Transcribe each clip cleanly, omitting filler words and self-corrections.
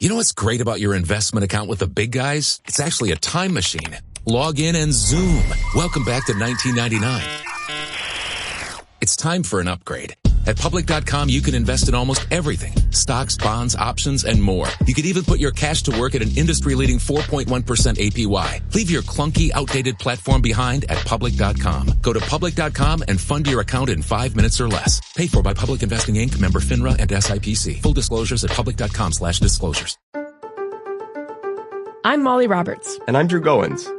You know what's great about your investment account with the big guys? It's actually a time machine. Log in and zoom. Welcome back to 1999. It's time for an upgrade. At Public.com, you can invest in almost everything. Stocks, bonds, options, and more. You can even put your cash to work at an industry-leading 4.1% APY. Leave your clunky, outdated platform behind at Public.com. Go to Public.com and fund your account in 5 minutes or less. Paid for by Public Investing Inc., member FINRA and SIPC. Full disclosures at Public.com/disclosures. I'm Molly Roberts. And I'm Drew Goins.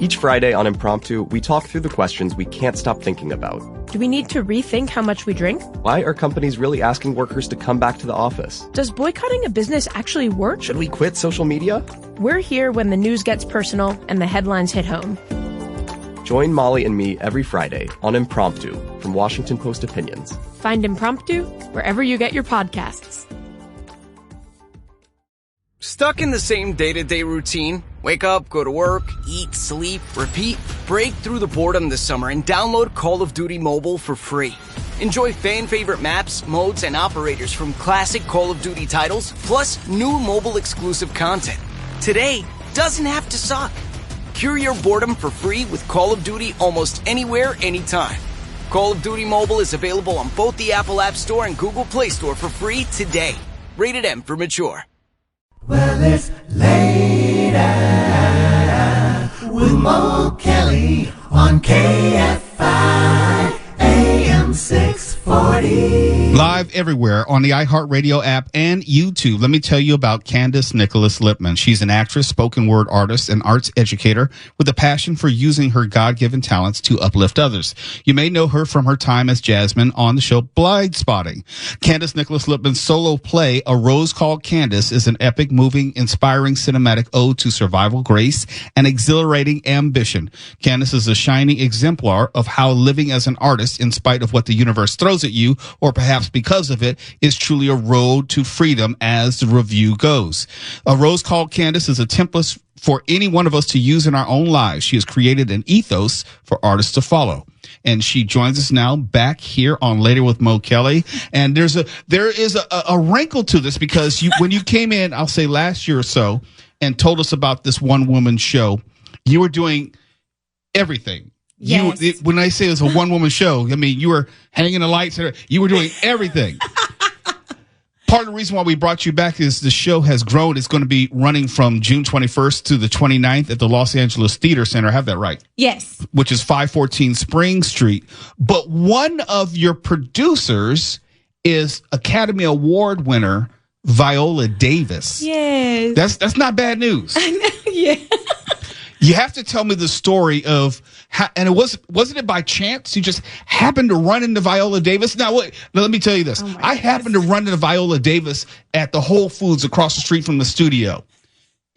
Each Friday on Impromptu, we talk through the questions we can't stop thinking about. Do we need to rethink how much we drink? Why are companies really asking workers to come back to the office? Does boycotting a business actually work? Should we quit social media? We're here when the news gets personal and the headlines hit home. Join Molly and me every Friday on Impromptu from Washington Post Opinions. Find Impromptu wherever you get your podcasts. Stuck in the same day-to-day routine? Wake up, go to work, eat, sleep, repeat? Break through the boredom this summer and download Call of Duty Mobile for free. Enjoy fan-favorite maps, modes, and operators from classic Call of Duty titles, plus new mobile-exclusive content. Today doesn't have to suck. Cure your boredom for free with Call of Duty almost anywhere, anytime. Call of Duty Mobile is available on both the Apple App Store and Google Play Store for free today. Rated M for mature. Well, it's later with Mo Kelly on KFI AM 640. Live everywhere on the iHeartRadio app and YouTube. Let me tell you about Candace Nicholas-Lippman. She's an actress, spoken word artist, and arts educator with a passion for using her God-given talents to uplift others. You may know her from her time as Jasmine on the show Blind Spotting. Candace Nicholas-Lippman's solo play, A Rose Called Candace, is an epic, moving, inspiring cinematic ode to survival, grace, and exhilarating ambition. Candace is a shining exemplar of how living as an artist, in spite of what the universe throws at you, or perhaps because of it, is truly a road to freedom, as the review goes. A Rose Called Candace is a template for any one of us to use in our own lives. She has created an ethos for artists to follow. And she joins us now back here on Later with Mo Kelly. And there is a wrinkle to this, because when you came in, I'll say last year or so, and told us about this one woman show, you were doing everything. Yes. When I say it was a one-woman show, I mean, you were hanging the lights. You were doing everything. Part of the reason why we brought you back is the show has grown. It's going to be running from June 21st to the 29th at the Los Angeles Theater Center. I have that right? Yes. Which is 514 Spring Street. But one of your producers is Academy Award winner Viola Davis. Yes. That's not bad news. I know, yeah. You have to tell me the story of how, and wasn't it by chance you just happened to run into Viola Davis? Now, let me tell you this. I happened to run into Viola Davis at the Whole Foods across the street from the studio.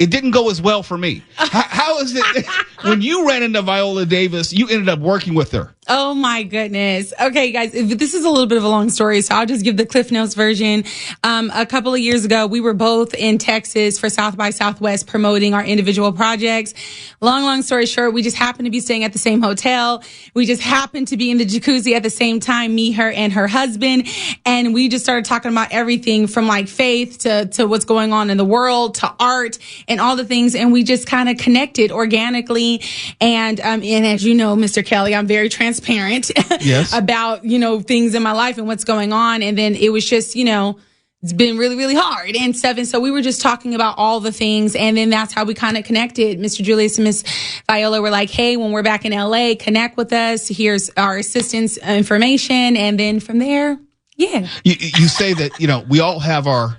It didn't go as well for me. How is it when you ran into Viola Davis, you ended up working with her? Oh my goodness. Okay, guys, this is a little bit of a long story, so I'll just give the Cliff Notes version. A couple of years ago, we were both in Texas for South by Southwest promoting our individual projects. Long story short, we just happened to be staying at the same hotel. We just happened to be in the jacuzzi at the same time, me, her, and her husband. And we just started talking about everything from like faith to what's going on in the world to art and all the things. And we just kind of connected organically. And as you know, Mr. Kelly, I'm very transparent yes. about, things in my life and what's going on. And then it was just, it's been really, really hard and stuff. And so we were just talking about all the things. And then that's how we kind of connected. Mr. Julius and Miss Viola were like, hey, when we're back in LA, connect with us. Here's our assistant's information. And then from there, yeah. You say that, we all have our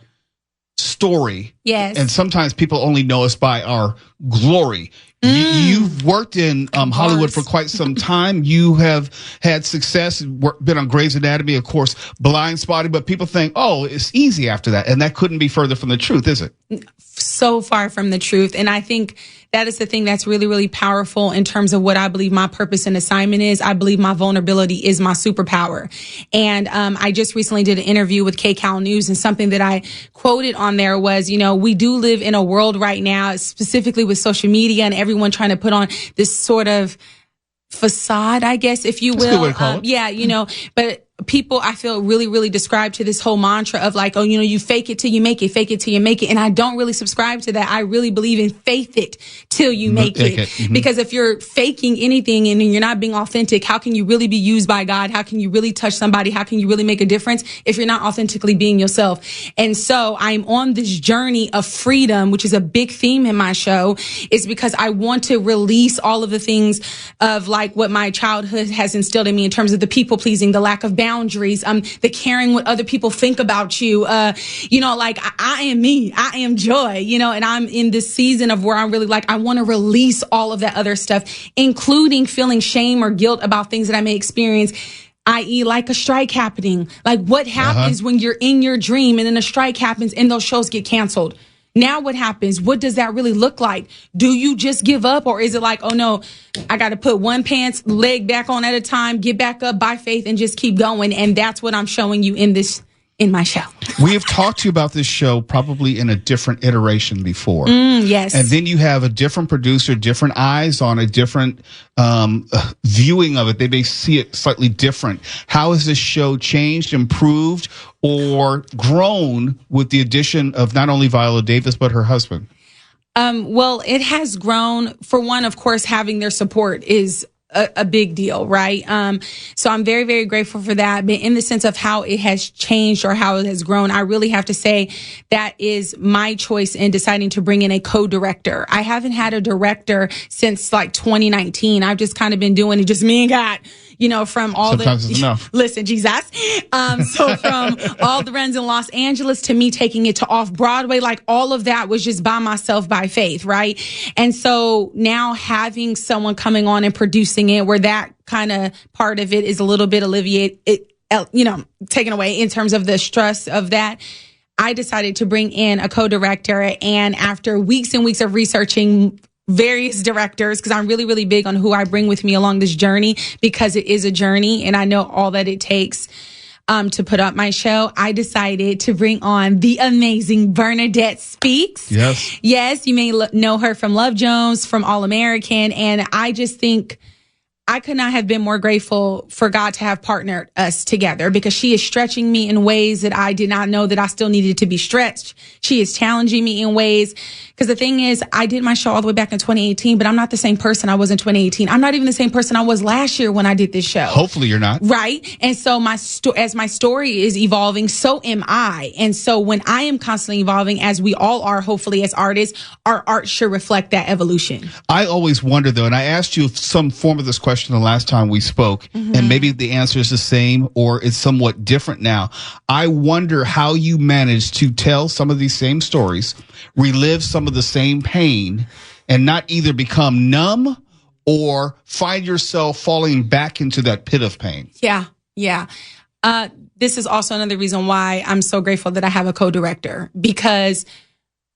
story. Yes. And sometimes people only know us by our glory. You've worked in Hollywood for quite some time. You have had success, been on Grey's Anatomy, of course, Blind Spotting, but people think, oh, it's easy after that. And that couldn't be further from the truth, is it? So far from the truth. And I think that is the thing that's really, really powerful in terms of what I believe my purpose and assignment is. I believe my vulnerability is my superpower. And I just recently did an interview with KCAL News, and something that I quoted on there was, we do live in a world right now, specifically with social media and everyone trying to put on this sort of facade, I guess, if you will. That's a good way to call it. Yeah, people, I feel, really, really describe to this whole mantra of like, oh, you know, you fake it till you make it, fake it till you make it. And I don't really subscribe to that. I really believe in faith it till you make it. Mm-hmm. Because if you're faking anything and you're not being authentic, how can you really be used by God? How can you really touch somebody? How can you really make a difference if you're not authentically being yourself? And so I'm on this journey of freedom, which is a big theme in my show, is because I want to release all of the things of like what my childhood has instilled in me in terms of the people pleasing, the lack of boundaries, the caring what other people think about you. You know, like I am me, I am Joy, you know, and I'm in this season of where I'm really like, I want to release all of that other stuff, including feeling shame or guilt about things that I may experience, i.e. like a strike happening. Like what happens when you're in your dream and then a strike happens and those shows get canceled? Now what happens? What does that really look like? Do you just give up, or is it like, oh no, I got to put one pants leg back on at a time, get back up by faith and just keep going? And that's what I'm showing you in my show. We have talked to you about this show probably in a different iteration before. Yes. And then you have a different producer, different eyes on a different viewing of it. They may see it slightly different. How has this show changed, improved, or grown with the addition of not only Viola Davis, but her husband? Well, it has grown. For one, of course, having their support is a big deal, right? So I'm very, very grateful for that. But in the sense of how it has changed or how it has grown, I really have to say that is my choice in deciding to bring in a co-director. I haven't had a director since like 2019. I've just kind of been doing it, just me and God. You know, from all Sometimes it's enough. Listen, Jesus. So from all the runs in Los Angeles to me taking it to off Broadway, like all of that was just by myself, by faith, right? And so now having someone coming on and producing it, where that kind of part of it is a little bit taken away in terms of the stress of that, I decided to bring in a co-director. And after weeks and weeks of researching various directors, because I'm really, really big on who I bring with me along this journey, because it is a journey and I know all that it takes to put up my show. I decided to bring on the amazing Bernadette Speaks. Yes. Yes, you may know her from Love Jones, from All American. And I just think I could not have been more grateful for God to have partnered us together, because she is stretching me in ways that I did not know that I still needed to be stretched. She is challenging me in ways, because the thing is, I did my show all the way back in 2018, but I'm not the same person I was in 2018. I'm not even the same person I was last year when I did this show. Hopefully you're not. Right. And so as my story is evolving, so am I. And so when I am constantly evolving, as we all are, hopefully as artists, our art should reflect that evolution. I always wonder though, and I asked you some form of this question the last time we spoke, and maybe the answer is the same or it's somewhat different now. I wonder how you manage to tell some of these same stories, relive some of the same pain, and not either become numb or find yourself falling back into that pit of pain. Yeah. This is also another reason why I'm so grateful that I have a co-director, because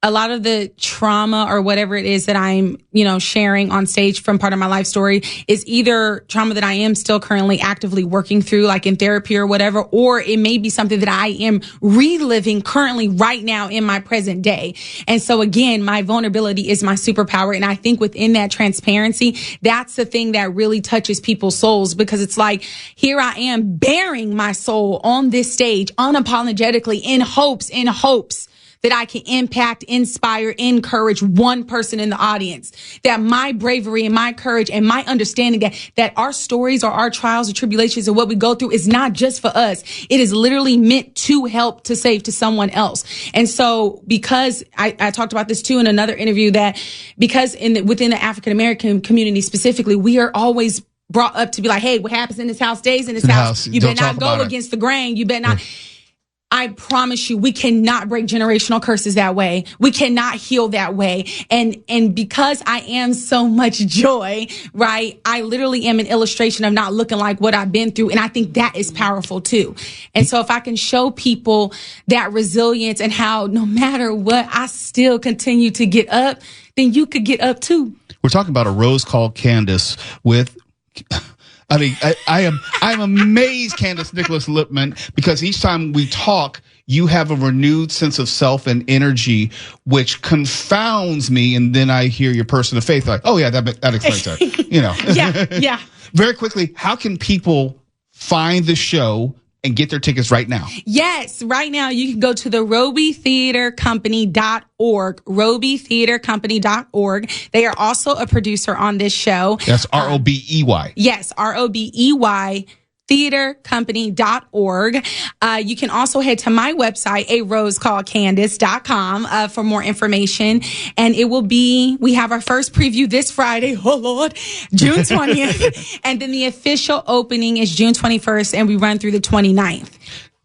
a lot of the trauma or whatever it is that I'm, sharing on stage from part of my life story is either trauma that I am still currently actively working through, like in therapy or whatever, or it may be something that I am reliving currently right now in my present day. And so again, my vulnerability is my superpower. And I think within that transparency, that's the thing that really touches people's souls, because it's like, here I am bearing my soul on this stage unapologetically in hopes that I can impact, inspire, encourage one person in the audience. That my bravery and my courage and my understanding that our stories or our trials or tribulations or what we go through is not just for us. It is literally meant to help to save to someone else. And so because I talked about this too in another interview, that because within the African American community specifically, we are always brought up to be like, hey, what happens in this house stays in this house. You better not go against the grain. You better not. I promise you, we cannot break generational curses that way. We cannot heal that way. And because I am so much joy, right? I literally am an illustration of not looking like what I've been through. And I think that is powerful too. And so if I can show people that resilience and how no matter what, I still continue to get up, then you could get up too. We're talking about a rose called Candace with... I am amazed, Candace Nicholas-Lippman, because each time we talk, you have a renewed sense of self and energy, which confounds me. And then I hear your person of faith, like, oh yeah, that explains that, Yeah. Very quickly, how can people find the show and get their tickets right now. Yes, right now you can go to the robytheatercompany.org, robytheatercompany.org. They are also a producer on this show. That's ROBEY. Yes, ROBEY. theatercompany.org. You can also head to my website, arosecalledcandace.com, for more information. And we have our first preview this Friday. Oh Lord, June 20th. And then the official opening is June 21st and we run through the 29th.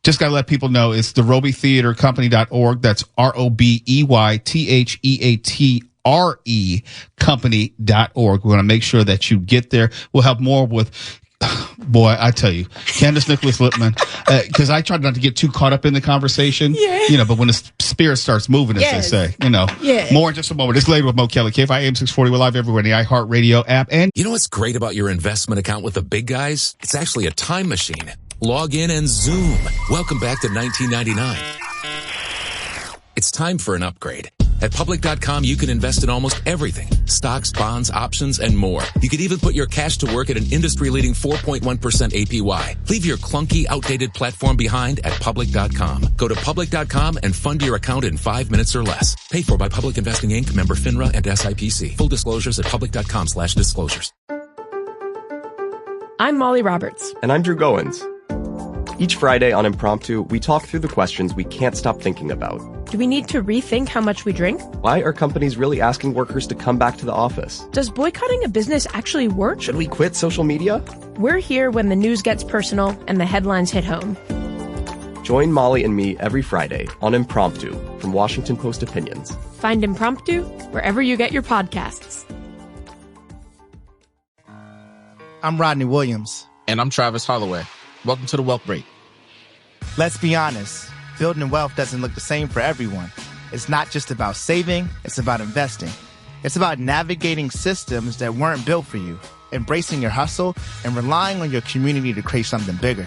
Just got to let people know it's the robytheatercompany.org. That's ROBEYTHEATRE company.org. We want to make sure that you get there. We'll have more with boy, I tell you, Candace Nicholas-Lippman, because I tried not to get too caught up in the conversation, but when the spirit starts moving, as they say, more in just a moment. It's later with Mo Kelly, KFI AM 640. We're live everywhere in the iHeartRadio app. And you know what's great about your investment account with the big guys? It's actually a time machine. Log in and zoom. Welcome back to 1999. It's time for an upgrade. At Public.com, you can invest in almost everything. Stocks, bonds, options, and more. You could even put your cash to work at an industry-leading 4.1% APY. Leave your clunky, outdated platform behind at Public.com. Go to Public.com and fund your account in 5 minutes or less. Paid for by Public Investing Inc., member FINRA and SIPC. Full disclosures at Public.com/disclosures. I'm Molly Roberts. And I'm Drew Goins. Each Friday on Impromptu, we talk through the questions we can't stop thinking about. Do we need to rethink how much we drink? Why are companies really asking workers to come back to the office? Does boycotting a business actually work? Should we quit social media? We're here when the news gets personal and the headlines hit home. Join Molly and me every Friday on Impromptu from Washington Post Opinions. Find Impromptu wherever you get your podcasts. I'm Rodney Williams. And I'm Travis Holloway. Welcome to the Wealth Break. Let's be honest. Building wealth doesn't look the same for everyone. It's not just about saving, it's about investing. It's about navigating systems that weren't built for you, embracing your hustle, and relying on your community to create something bigger.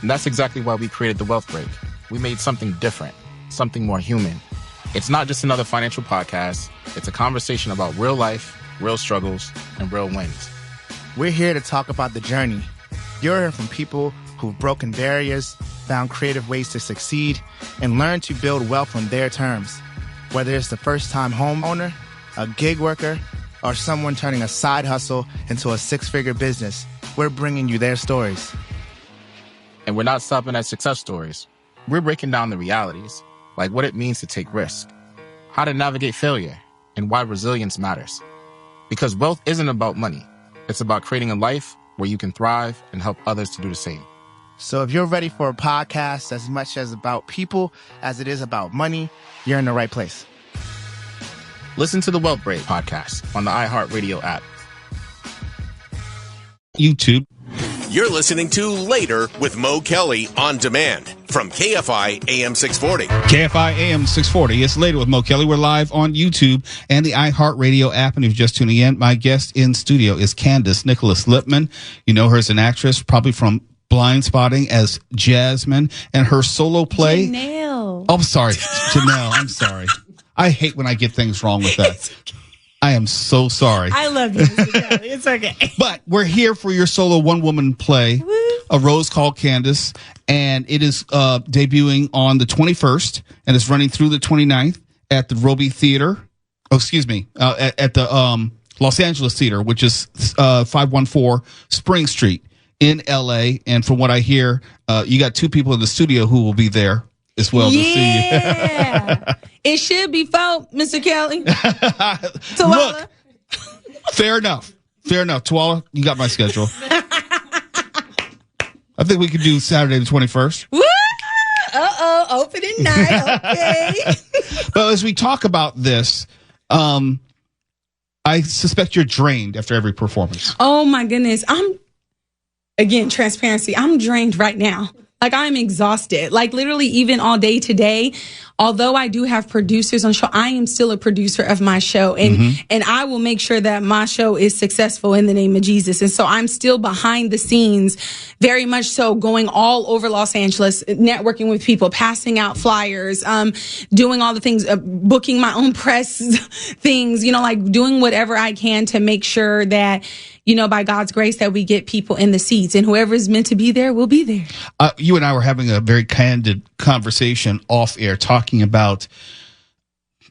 And that's exactly why we created the Wealth Break. We made something different, something more human. It's not just another financial podcast. It's a conversation about real life, real struggles, and real wins. We're here to talk about the journey. You're hearing from people who've broken barriers, found creative ways to succeed, and learn to build wealth on their terms. Whether it's the first-time homeowner, a gig worker, or someone turning a side hustle into a six-figure business, we're bringing you their stories. And we're not stopping at success stories. We're breaking down the realities, like what it means to take risk, how to navigate failure, and why resilience matters. Because wealth isn't about money. It's about creating a life where you can thrive and help others to do the same. So if you're ready for a podcast as much as about people as it is about money, you're in the right place. Listen to the Wealth Break podcast on the iHeartRadio app. YouTube. You're listening to Later with Mo Kelly on demand from KFI AM 640. KFI AM 640. It's Later with Mo Kelly. We're live on YouTube and the iHeartRadio app. And if you're just tuning in, my guest in studio is Candace Nicholas-Lippman. You know her as an actress, probably from Blind Spotting as Jasmine, and her solo play. Janelle. Oh, I'm sorry. Janelle, I'm sorry. I hate when I get things wrong with that. I am so sorry. I love you, Mr. Kelly. It's okay. But we're here for your solo one-woman play, A Rose Called Candace, and it is debuting on the 21st, and it's running through the 29th at the Roby Theater. Oh, excuse me, at the Los Angeles Theater, which is 514 Spring Street in L.A. And from what I hear, you got two people in the studio who will be there as well to see you. It should be folk, Mr. Kelly. Look, fair enough. Tuala, you got my schedule. I think we could do Saturday the 21st. Woo! Opening night. Okay. But as we talk about this, I suspect you're drained after every performance. Oh my goodness. Again, transparency. I'm drained right now. Like, I'm exhausted. Like, literally, even all day today, although I do have producers on the show, I am still a producer of my show. And I will make sure that my show is successful in the name of Jesus. And so I'm still behind the scenes, very much so, going all over Los Angeles, networking with people, passing out flyers, doing all the things, booking my own press things, like doing whatever I can to make sure that, by God's grace, that we get people in the seats, and whoever is meant to be there will be there. You and I were having a very candid conversation off air, talking about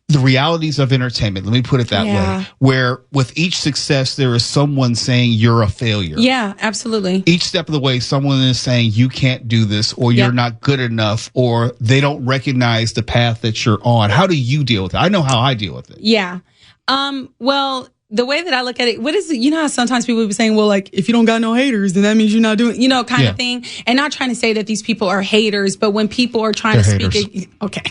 the realities of entertainment. Let me put it that way, where with each success, there is someone saying you're a failure. Yeah, absolutely. Each step of the way, someone is saying you can't do this, or you're not good enough, or they don't recognize the path that you're on. How do you deal with it? I know how I deal with it. Yeah. Well, the way that I look at it, what is it? How sometimes people will be saying, well, like, if you don't got no haters, then that means you're not doing, kind of thing. And not trying to say that these people are haters, but when people are trying to speak, okay.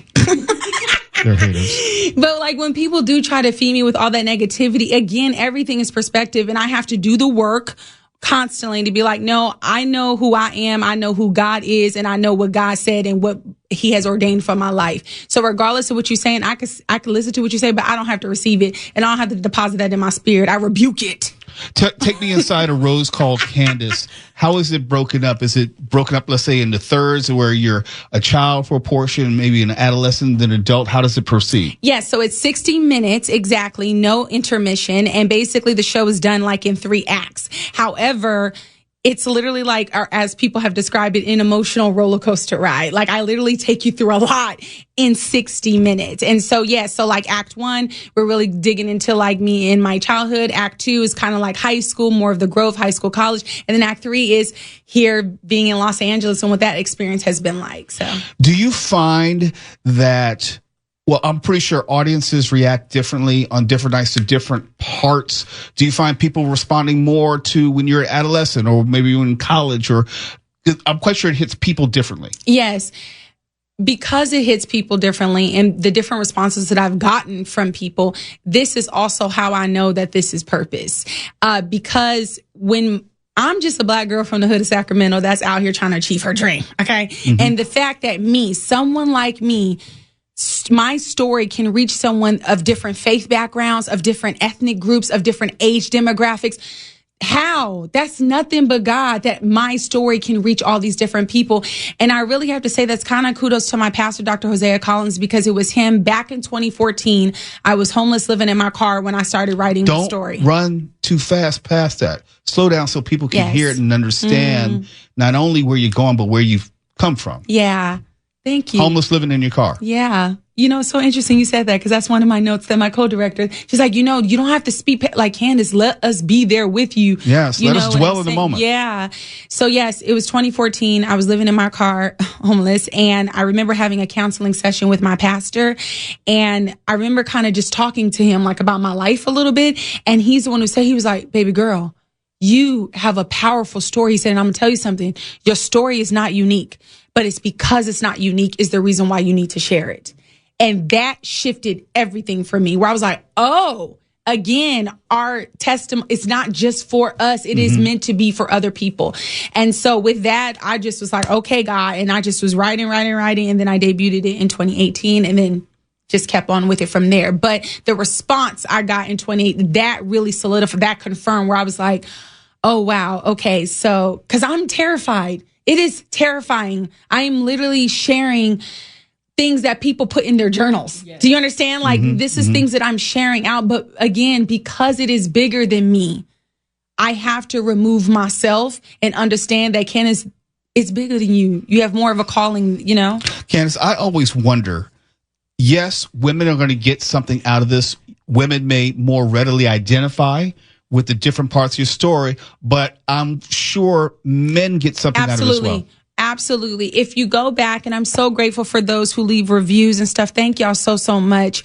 They're haters. But like when people do try to feed me with all that negativity, again, everything is perspective, and I have to do the work constantly to be like, no, I know who I am. I know who God is, and I know what God said and what he has ordained for my life. So regardless of what you're saying, I could listen to what you say, but I don't have to receive it, and I don't have to deposit that in my spirit. I rebuke it. Take me inside a rose called Candace. How is it broken up? Is it broken up, let's say, into thirds where you're a child for a portion, maybe an adolescent, then adult? How does it proceed? Yes, so it's 60 minutes exactly, no intermission. And basically the show is done like in 3 acts. However, it's literally like, as people have described it, an emotional roller coaster ride. Like I literally take you through a lot in 60 minutes. And so, so like act 1, we're really digging into like me in my childhood. Act 2 is kind of like high school, more of the growth, high school, college. And then act 3 is here being in Los Angeles and what that experience has been like. So do you find that, well, I'm pretty sure audiences react differently on different nights to different parts. Do you find people responding more to when you're an adolescent or maybe you're in college, or I'm quite sure it hits people differently? Yes. Because it hits people differently and the different responses that I've gotten from people, this is also how I know that this is purpose. Because when I'm just a black girl from the hood of Sacramento that's out here trying to achieve her dream, okay? And the fact that someone like me, my story can reach someone of different faith backgrounds, of different ethnic groups, of different age demographics. How? That's nothing but God, that my story can reach all these different people. And I really have to say that's kind of kudos to my pastor, Dr. Hosea Collins, because it was him back in 2014. I was homeless living in my car when I started writing the story. Don't run too fast past that. Slow down so people can hear it and understand not only where you're going, but where you've come from. Yeah. Thank you. Homeless living in your car. Yeah. It's so interesting you said that, because that's one of my notes that my co-director, she's like, you don't have to speak like Candace. Let us be there with you. Yes. Let us dwell in the moment. Yeah. So yes, it was 2014. I was living in my car, homeless. And I remember having a counseling session with my pastor. And I remember kind of just talking to him like about my life a little bit. And he's the one who said, he was like, baby girl, you have a powerful story. He said, and I'm going to tell you something. Your story is not unique, but it's because it's not unique is the reason why you need to share it. And that shifted everything for me, where I was like, oh, again, our testimony, it's not just for us. It is meant to be for other people. And so with that, I just was like, okay, God. And I just was writing. And then I debuted it in 2018 and then just kept on with it from there. But the response I got in 2018, that really solidified, that confirmed, where I was like, oh, wow. Okay. So, cause I'm terrified. It is terrifying. I am literally sharing things that people put in their journals. Yes. Do you understand? Like this is things that I'm sharing out. But again, because it is bigger than me, I have to remove myself and understand that Candace, it's bigger than you. You have more of a calling, Candace, I always wonder, yes, women are going to get something out of this. Women may more readily identify with the different parts of your story, but I'm sure men get something out of it as well. Absolutely. If you go back, and I'm so grateful for those who leave reviews and stuff. Thank y'all so much.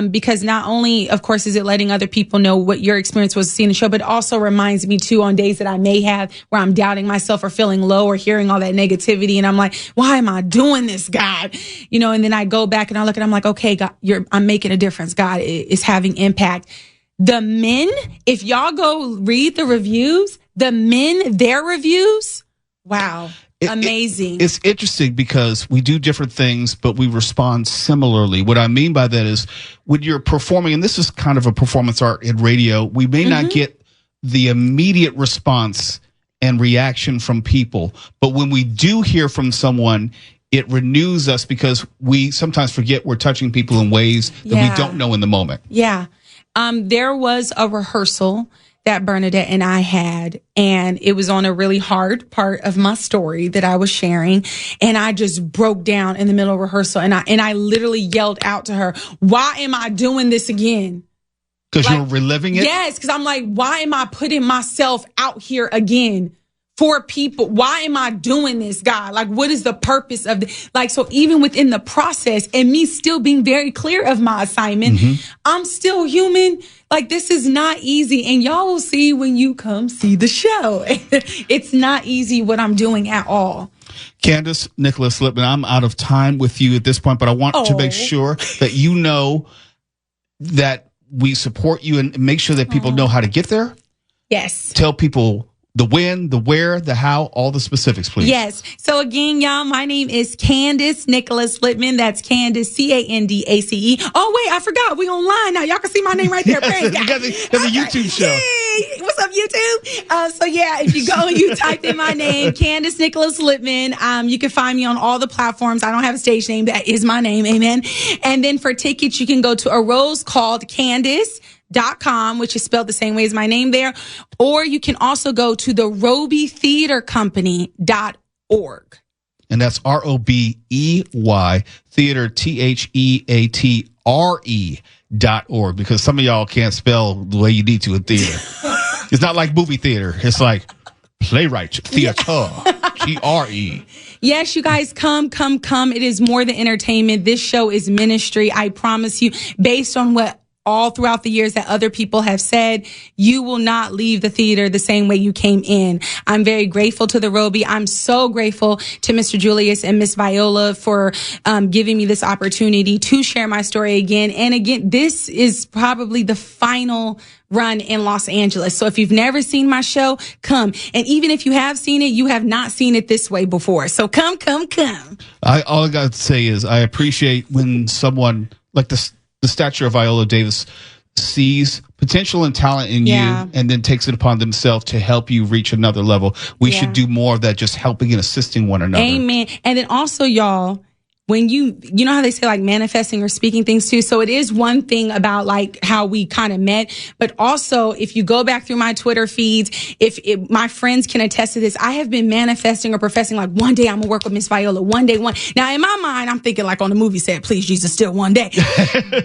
Because not only, of course, is it letting other people know what your experience was seeing the show, but it also reminds me too on days that I may have where I'm doubting myself or feeling low or hearing all that negativity. And I'm like, why am I doing this, God? And then I go back and I look and I'm like, okay, God, I'm making a difference. God is having impact. The men, if y'all go read the reviews, their reviews, wow. amazing. It's interesting because we do different things, but we respond similarly. What I mean by that is when you're performing, and this is kind of a performance art in radio, we may not get the immediate response and reaction from people. But when we do hear from someone, it renews us because we sometimes forget we're touching people in ways that we don't know in the moment. Yeah. There was a rehearsal that Bernadette and I had, and it was on a really hard part of my story that I was sharing. And I just broke down in the middle of rehearsal, and I literally yelled out to her, "Why am I doing this again?" Because you're reliving it? Yes, because I'm like, why am I putting myself out here again for people? Why am I doing this, God? Like, what is the purpose of this? Like, so even within the process and me still being very clear of my assignment, I'm still human. Like, this is not easy. And y'all will see when you come see the show. It's not easy what I'm doing at all. Candace, Nicholas-Lippman, I'm out of time with you at this point, but I want to make sure that you know that we support you and make sure that people know how to get there. Yes. Tell people the when, the where, the how, all the specifics, please. Yes. So again, y'all, my name is Candace Nicholas-Lippman. That's Candace, Candace. Oh, wait, I forgot. We online now. Y'all can see my name right there. Yes, there's a YouTube show. Yay. What's up, YouTube? So yeah, if you go and you type in my name, Candace Nicholas-Lippman, you can find me on all the platforms. I don't have a stage name. That is my name. Amen. And then for tickets, you can go to A Rose Called Candace.com, which is spelled the same way as my name there. Or you can also go to the RobyTheaterCompany.org. And that's ROBEY theater, THEATRE.org, because some of y'all can't spell the way you need to in theater. It's not like movie theater. It's like playwright theater, TRE. Yes, you guys, come. It is more than entertainment. This show is ministry. I promise you, based on what all throughout the years that other people have said, you will not leave the theater the same way you came in. I'm very grateful to the Roby. I'm so grateful to Mr. Julius and Miss Viola for giving me this opportunity to share my story again. And again, this is probably the final run in Los Angeles. So if you've never seen my show, come. And even if you have seen it, you have not seen it this way before. So come. All I got to say is I appreciate when someone like the stature of Viola Davis sees potential and talent in you and then takes it upon themselves to help you reach another level. We should do more of that, just helping and assisting one another. Amen. And then also, y'all, when you know how they say like manifesting or speaking things too. So it is one thing about like how we kind of met, but also if you go back through my Twitter feeds, if my friends can attest to this, I have been manifesting or professing like one day I'm gonna work with Miss Viola. One day. Now in my mind, I'm thinking like on the movie set, please Jesus, still one day.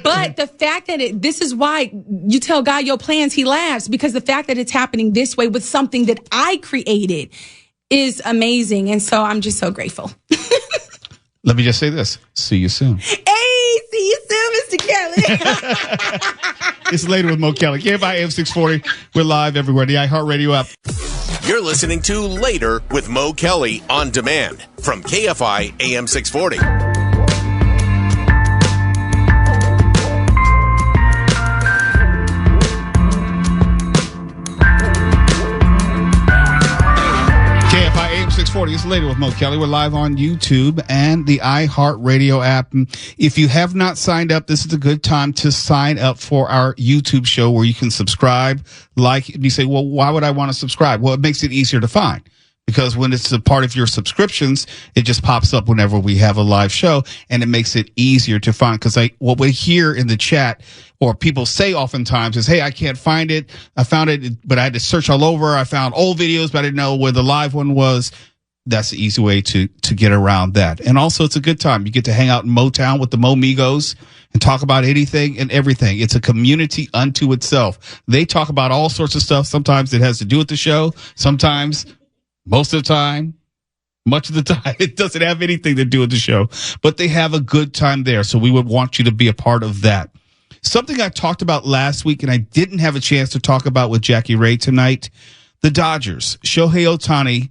But the fact that this is why you tell God your plans, he laughs, because the fact that it's happening this way with something that I created is amazing. And so I'm just so grateful. Let me just say this. See you soon. Hey, see you soon, Mr. Kelly. It's Later with Mo Kelly. KFI AM 640. We're live everywhere. The iHeartRadio app. You're listening to Later with Mo Kelly on demand from KFI AM 640. KFI AM 640. It's Later with Mo Kelly. We're live on YouTube and the iHeartRadio app. And if you have not signed up, this is a good time to sign up for our YouTube show where you can subscribe, like, and you say, well, why would I want to subscribe? Well, it makes it easier to find. Because when it's a part of your subscriptions, it just pops up whenever we have a live show, and it makes it easier to find. Because what we hear in the chat, or people say oftentimes, is, hey, I can't find it. I found it, but I had to search all over. I found old videos, but I didn't know where the live one was. That's the easy way to get around that. And also, it's a good time. You get to hang out in Motown with the Momigos and talk about anything and everything. It's a community unto itself. They talk about all sorts of stuff. Sometimes it has to do with the show. Sometimes, most of the time, much of the time, it doesn't have anything to do with the show, but they have a good time there. So we would want you to be a part of that. Something I talked about last week and I didn't have a chance to talk about with Jackie Ray tonight, the Dodgers. Shohei Ohtani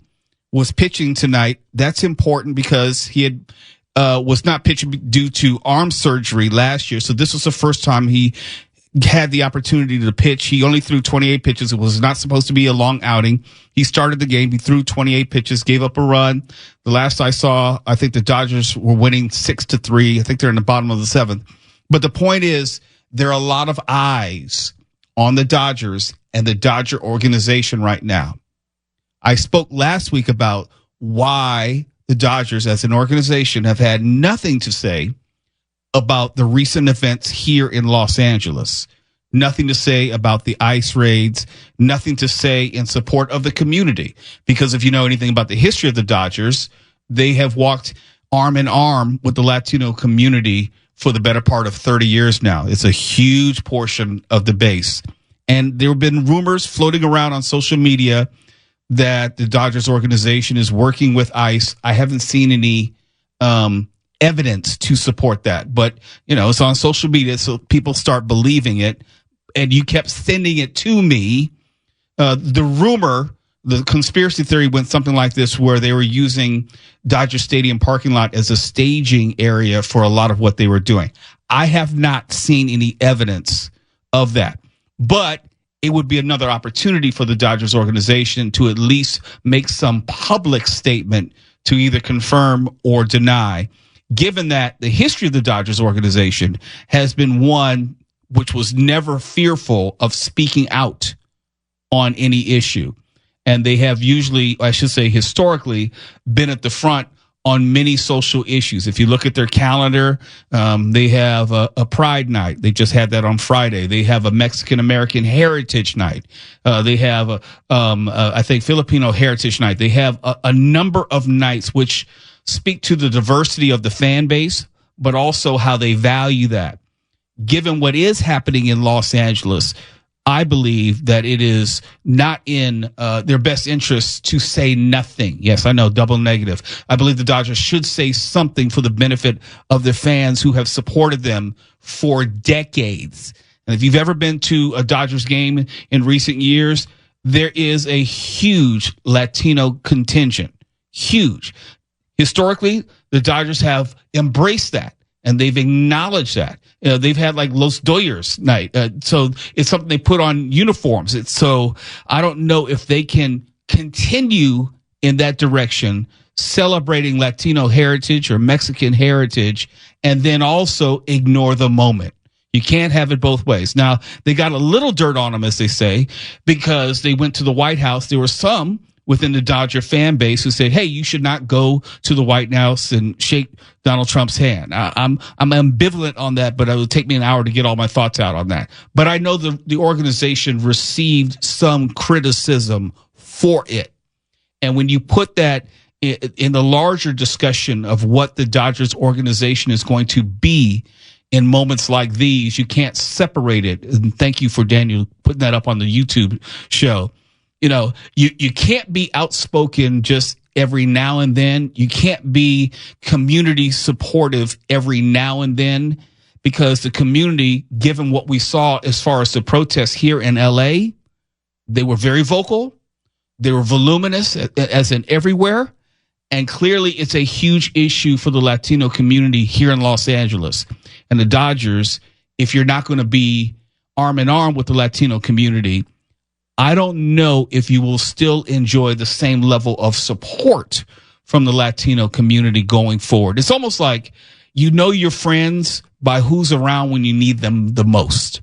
was pitching tonight. That's important because he had was not pitching due to arm surgery last year. So this was the first time he had the opportunity to pitch. He only threw 28 pitches. It was not supposed to be a long outing. He started the game. He threw 28 pitches, gave up a run. The last I saw, I think the Dodgers were winning 6-3. I think they're in the bottom of the 7th. But the point is, there are a lot of eyes on the Dodgers and the Dodger organization right now. I spoke last week about why the Dodgers as an organization have had nothing to say about the recent events here in Los Angeles. Nothing to say about the ICE raids, nothing to say in support of the community. Because if you know anything about the history of the Dodgers, they have walked arm in arm with the Latino community for the better part of 30 years now. It's a huge portion of the base. And there have been rumors floating around on social media that the Dodgers organization is working with ICE. I haven't seen any evidence to support that, but it's on social media, so people start believing it. And you kept sending it to me. The conspiracy theory went something like this, where they were using Dodger Stadium parking lot as a staging area for a lot of what they were doing. I have not seen any evidence of that, but it would be another opportunity for the Dodgers organization to at least make some public statement to either confirm or deny, given that the history of the Dodgers organization has been one which was never fearful of speaking out on any issue. And they have usually, I should say historically, been at the front on many social issues. If you look at their calendar, they have a Pride Night. They just had that on Friday. They have a Mexican American Heritage Night. They have, I think, Filipino Heritage Night. They have a number of nights which speak to the diversity of the fan base, but also how they value that. Given what is happening in Los Angeles, I believe that it is not in their best interest to say nothing. Yes, I know, double negative. I believe the Dodgers should say something for the benefit of their fans who have supported them for decades. And if you've ever been to a Dodgers game in recent years, there is a huge Latino contingent. Huge. Historically, the Dodgers have embraced that, and they've acknowledged that. They've had like Los Doyers night. So it's something they put on uniforms. So I don't know if they can continue in that direction, celebrating Latino heritage or Mexican heritage, and then also ignore the moment. You can't have it both ways. Now, they got a little dirt on them, as they say, because they went to the White House. There were some within the Dodger fan base who said, hey, you should not go to the White House and shake Donald Trump's hand. I'm ambivalent on that, but it would take me an hour to get all my thoughts out on that. But I know the organization received some criticism for it. And when you put that in the larger discussion of what the Dodgers organization is going to be in moments like these, you can't separate it. And thank you for Daniel putting that up on the YouTube show. You can't be outspoken just every now and then. You can't be community supportive every now and then, because the community, given what we saw as far as the protests here in LA, they were very vocal. They were voluminous, as in everywhere. And clearly it's a huge issue for the Latino community here in Los Angeles. And the Dodgers, if you're not going to be arm in arm with the Latino community, I don't know if you will still enjoy the same level of support from the Latino community going forward. It's almost like your friends by who's around when you need them the most.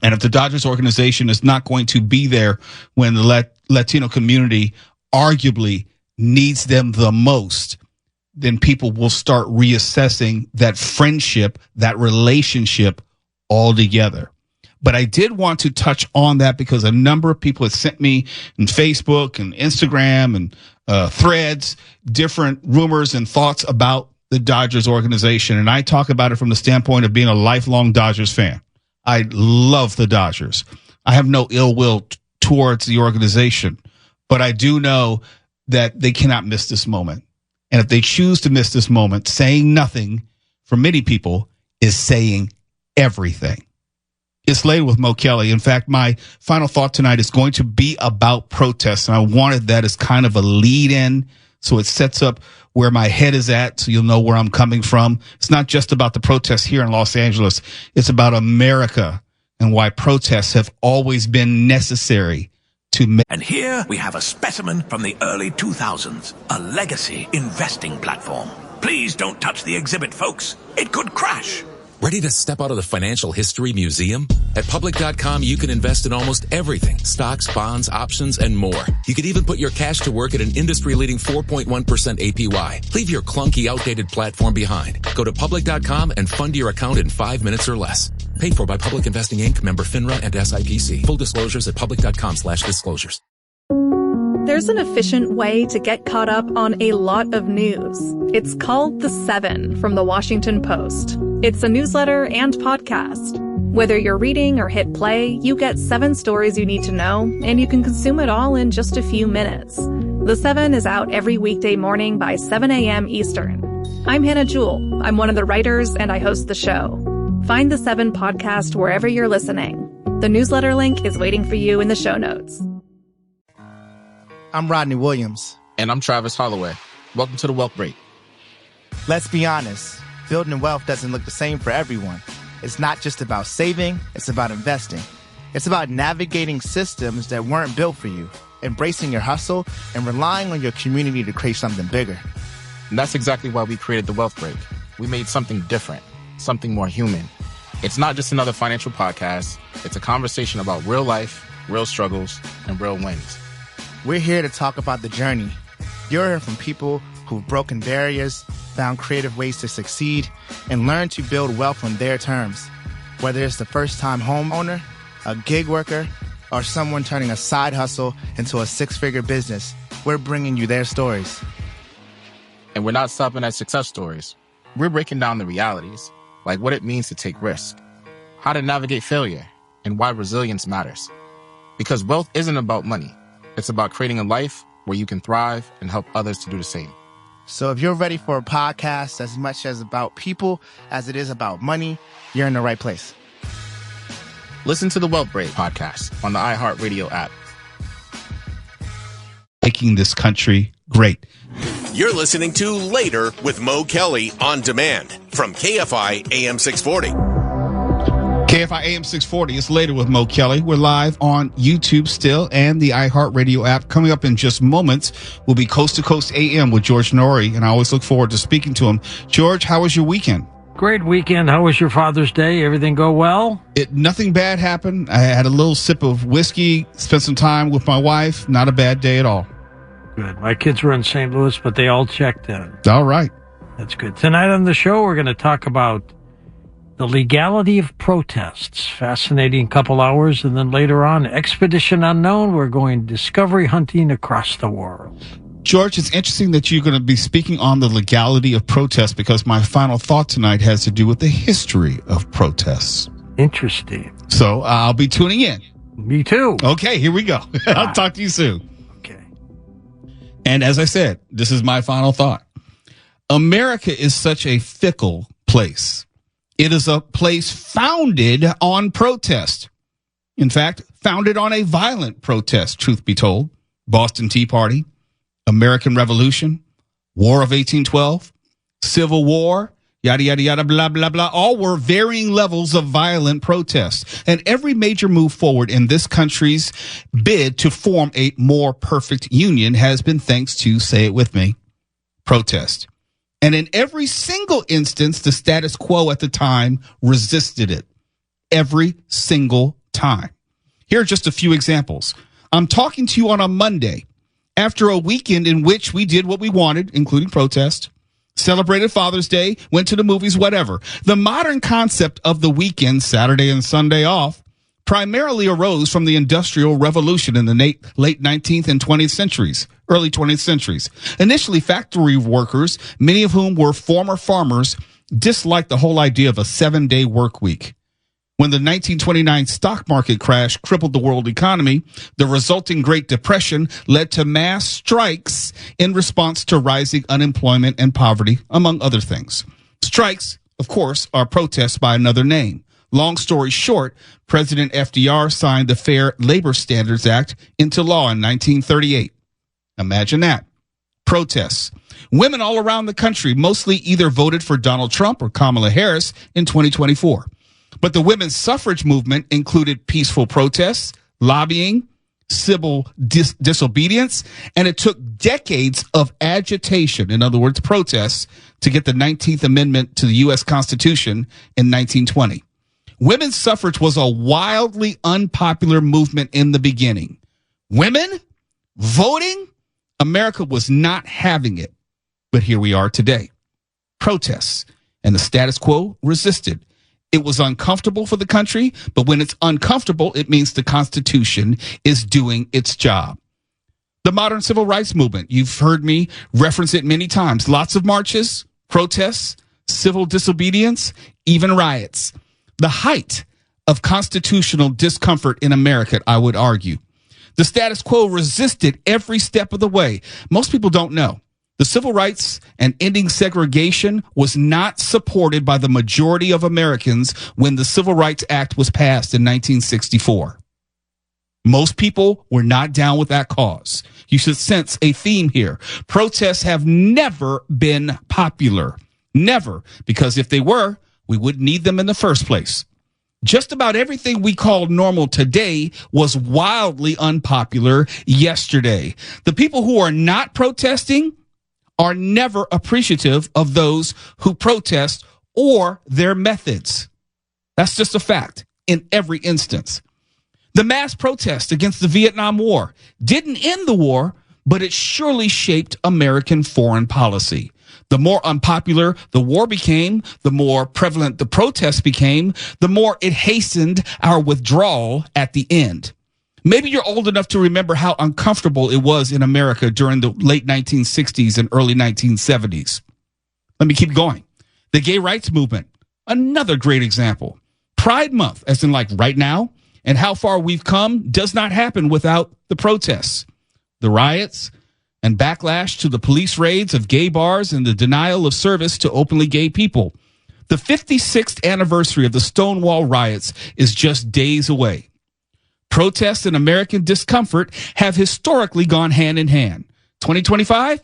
And if the Dodgers organization is not going to be there when the Latino community arguably needs them the most, then people will start reassessing that friendship, that relationship altogether. But I did want to touch on that because a number of people have sent me on Facebook and Instagram and threads, different rumors and thoughts about the Dodgers organization. And I talk about it from the standpoint of being a lifelong Dodgers fan. I love the Dodgers. I have no ill will towards the organization, but I do know that they cannot miss this moment. And if they choose to miss this moment, saying nothing for many people is saying everything. It's Later with Mo Kelly. In fact, my final thought tonight is going to be about protests, and I wanted that as kind of a lead-in so it sets up where my head is at so you'll know where I'm coming from. It's not just about the protests here in Los Angeles. It's about America and why protests have always been necessary to make. And here we have a specimen from the early 2000s, a legacy investing platform. Please don't touch the exhibit, folks. It could crash. Ready to step out of the financial history museum? At public.com, you can invest in almost everything. Stocks, bonds, options, and more. You could even put your cash to work at an industry-leading 4.1% APY. Leave your clunky, outdated platform behind. Go to public.com and fund your account in 5 minutes or less. Paid for by Public Investing Inc., member FINRA and SIPC. Full disclosures at public.com/disclosures. There's an efficient way to get caught up on a lot of news. It's called The 7 from The Washington Post. It's a newsletter and podcast. Whether you're reading or hit play, you get 7 stories you need to know, and you can consume it all in just a few minutes. The 7 is out every weekday morning by 7 a.m. Eastern. I'm Hannah Jewell. I'm one of the writers, and I host the show. Find The 7 podcast wherever you're listening. The newsletter link is waiting for you in the show notes. I'm Rodney Williams. And I'm Travis Holloway. Welcome to the Wealth Break. Let's be honest, building wealth doesn't look the same for everyone. It's not just about saving, it's about investing. It's about navigating systems that weren't built for you, embracing your hustle, and relying on your community to create something bigger. And that's exactly why we created the Wealth Break. We made something different, something more human. It's not just another financial podcast. It's a conversation about real life, real struggles, and real wins. We're here to talk about the journey. You'll hear from people who've broken barriers, found creative ways to succeed, and learned to build wealth on their terms. Whether it's the first-time homeowner, a gig worker, or someone turning a side hustle into a 6-figure business, we're bringing you their stories. And we're not stopping at success stories. We're breaking down the realities, like what it means to take risk, how to navigate failure, and why resilience matters. Because wealth isn't about money. It's about creating a life where you can thrive and help others to do the same. So if you're ready for a podcast as much as about people as it is about money, you're in the right place. Listen to the Wealth Break podcast on the iHeartRadio app. Making this country great. You're listening to Later with Mo Kelly on demand from KFI AM 640. KFI AM 640 is Later with Mo Kelly. We're live on YouTube still and the iHeartRadio app. Coming up in just moments will be Coast to Coast AM with George Norrie, and I always look forward to speaking to him. George, how was your weekend? Great weekend. How was your Father's Day? Everything go well? Nothing bad happened. I had a little sip of whiskey, spent some time with my wife. Not a bad day at all. Good. My kids were in St. Louis, but they all checked in. All right. That's good. Tonight on the show, we're going to talk about the legality of protests. Fascinating couple hours. And then later on, Expedition Unknown, we're going discovery hunting across the world. George, it's interesting that you're going to be speaking on the legality of protests because my final thought tonight has to do with the history of protests. Interesting. So I'll be tuning in. Me too. Okay, here we go. I'll talk to you soon. Okay. And as I said, this is my final thought. America is such a fickle place. It is a place founded on protest. In fact, founded on a violent protest, truth be told. Boston Tea Party, American Revolution, War of 1812, Civil War, yada, yada, yada, blah, blah, blah. All were varying levels of violent protest. And every major move forward in this country's bid to form a more perfect union has been thanks to, say it with me, protest. And in every single instance, the status quo at the time resisted it. Every single time. Here are just a few examples. I'm talking to you on a Monday after a weekend in which we did what we wanted, including protest, celebrated Father's Day, went to the movies, whatever. The modern concept of the weekend, Saturday and Sunday off, primarily arose from the Industrial Revolution in the late 19th and 20th centuries, early 20th centuries. Initially, factory workers, many of whom were former farmers, disliked the whole idea of a 7-day work week. When the 1929 stock market crash crippled the world economy, the resulting Great Depression led to mass strikes in response to rising unemployment and poverty, among other things. Strikes, of course, are protests by another name. Long story short, President FDR signed the Fair Labor Standards Act into law in 1938. Imagine that. Protests. Women all around the country mostly either voted for Donald Trump or Kamala Harris in 2024. But the women's suffrage movement included peaceful protests, lobbying, civil disobedience, and it took decades of agitation, in other words, protests, to get the 19th Amendment to the U.S. Constitution in 1920. Women's suffrage was a wildly unpopular movement in the beginning. Women voting? America was not having it. But here we are today. Protests and the status quo resisted. It was uncomfortable for the country, but when it's uncomfortable, it means the Constitution is doing its job. The modern civil rights movement, you've heard me reference it many times. Lots of marches, protests, civil disobedience, even riots. The height of constitutional discomfort in America, I would argue. The status quo resisted every step of the way. Most people don't know. The civil rights and ending segregation was not supported by the majority of Americans when the Civil Rights Act was passed in 1964. Most people were not down with that cause. You should sense a theme here. Protests have never been popular. Never. Because if they were, we wouldn't need them in the first place. Just about everything we call normal today was wildly unpopular yesterday. The people who are not protesting are never appreciative of those who protest or their methods. That's just a fact in every instance. The mass protest against the Vietnam War didn't end the war, but it surely shaped American foreign policy. The more unpopular the war became, the more prevalent the protests became, the more it hastened our withdrawal at the end. Maybe you're old enough to remember how uncomfortable it was in America during the late 1960s and early 1970s. Let me keep going. The gay rights movement, another great example. Pride Month, as in like right now, and how far we've come does not happen without the protests, the riots, and backlash to the police raids of gay bars and the denial of service to openly gay people. The 56th anniversary of the Stonewall riots is just days away. Protests and American discomfort have historically gone hand in hand. 2025?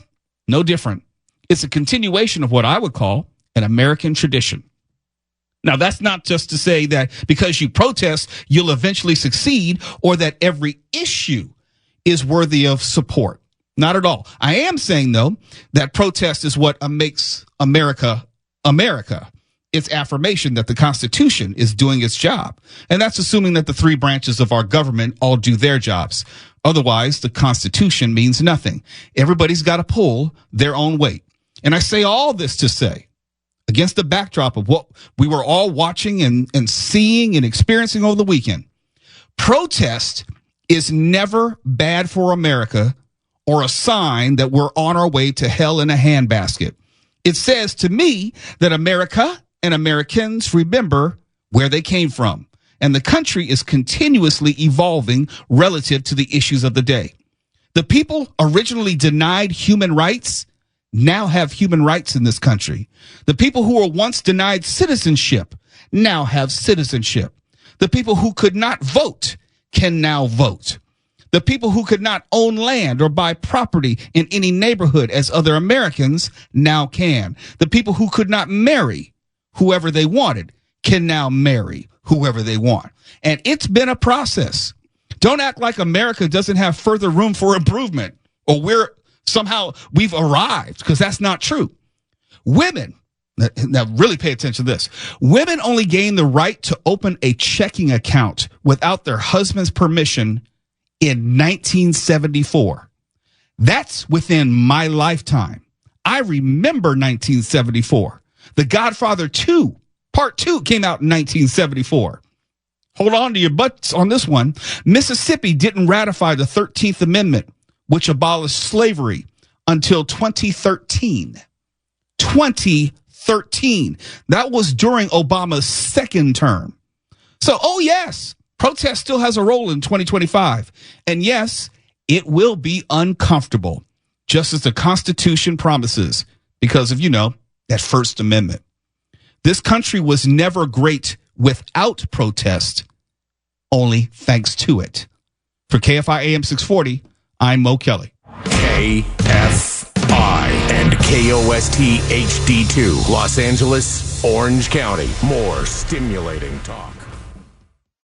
No different. It's a continuation of what I would call an American tradition. Now, that's not just to say that because you protest, you'll eventually succeed, or that every issue is worthy of support. Not at all. I am saying, though, that protest is what makes America, America. It's affirmation that the Constitution is doing its job. And that's assuming that the three branches of our government all do their jobs. Otherwise, the Constitution means nothing. Everybody's got to pull their own weight. And I say all this to say, against the backdrop of what we were all watching and seeing and experiencing over the weekend, protest is never bad for America or a sign that we're on our way to hell in a handbasket. It says to me that America and Americans remember where they came from, and the country is continuously evolving relative to the issues of the day. The people originally denied human rights now have human rights in this country. The people who were once denied citizenship now have citizenship. The people who could not vote can now vote. The people who could not own land or buy property in any neighborhood as other Americans now can. The people who could not marry whoever they wanted can now marry whoever they want. And it's been a process. Don't act like America doesn't have further room for improvement or we've arrived, because that's not true. Women, now really pay attention to this. Women only gain the right to open a checking account without their husband's permission in 1974. That's within my lifetime. I remember 1974. The Godfather 2, Part 2 came out in 1974. Hold on to your butts on this one. Mississippi didn't ratify the 13th Amendment, which abolished slavery, until 2013. 2013. That was during Obama's second term. So, oh yes, protest still has a role in 2025. And yes, it will be uncomfortable, just as the Constitution promises, because of, that First Amendment. This country was never great without protest, only thanks to it. For KFI AM 640, I'm Mo Kelly. KFI and KOST HD2, Los Angeles, Orange County, more stimulating talk.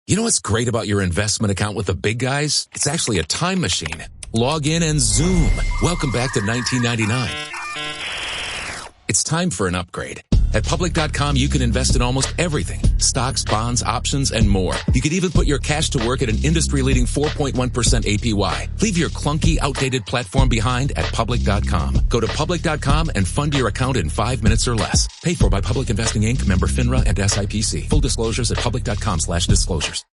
You know what's great about your investment account with the big guys? It's actually a time machine. Log in and zoom. Welcome back to 1999. It's time for an upgrade. At Public.com, you can invest in almost everything. Stocks, bonds, options, and more. You could even put your cash to work at an industry-leading 4.1% APY. Leave your clunky, outdated platform behind at Public.com. Go to Public.com and fund your account in 5 minutes or less. Paid for by Public Investing Inc., member FINRA and SIPC. Full disclosures at Public.com/disclosures.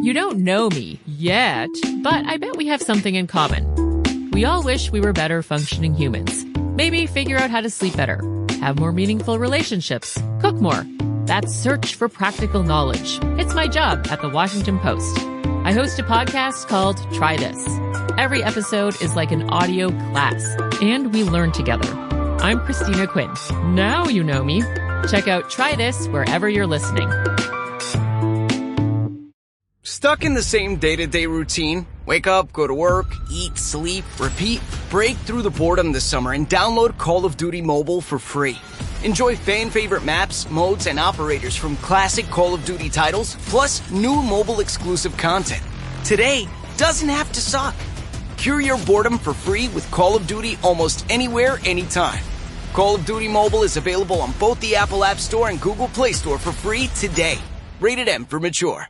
You don't know me yet, but I bet we have something in common. We all wish we were better functioning humans. Maybe figure out how to sleep better, have more meaningful relationships, cook more. That's Search for Practical Knowledge. It's my job at the Washington Post. I host a podcast called Try This. Every episode is like an audio class, and we learn together. I'm Christina Quinn. Now you know me. Check out Try This wherever you're listening. Stuck in the same day-to-day routine? Wake up, go to work, eat, sleep, repeat? Break through the boredom this summer and download Call of Duty Mobile for free. Enjoy fan-favorite maps, modes, and operators from classic Call of Duty titles, plus new mobile-exclusive content. Today doesn't have to suck. Cure your boredom for free with Call of Duty almost anywhere, anytime. Call of Duty Mobile is available on both the Apple App Store and Google Play Store for free today. Rated M for mature.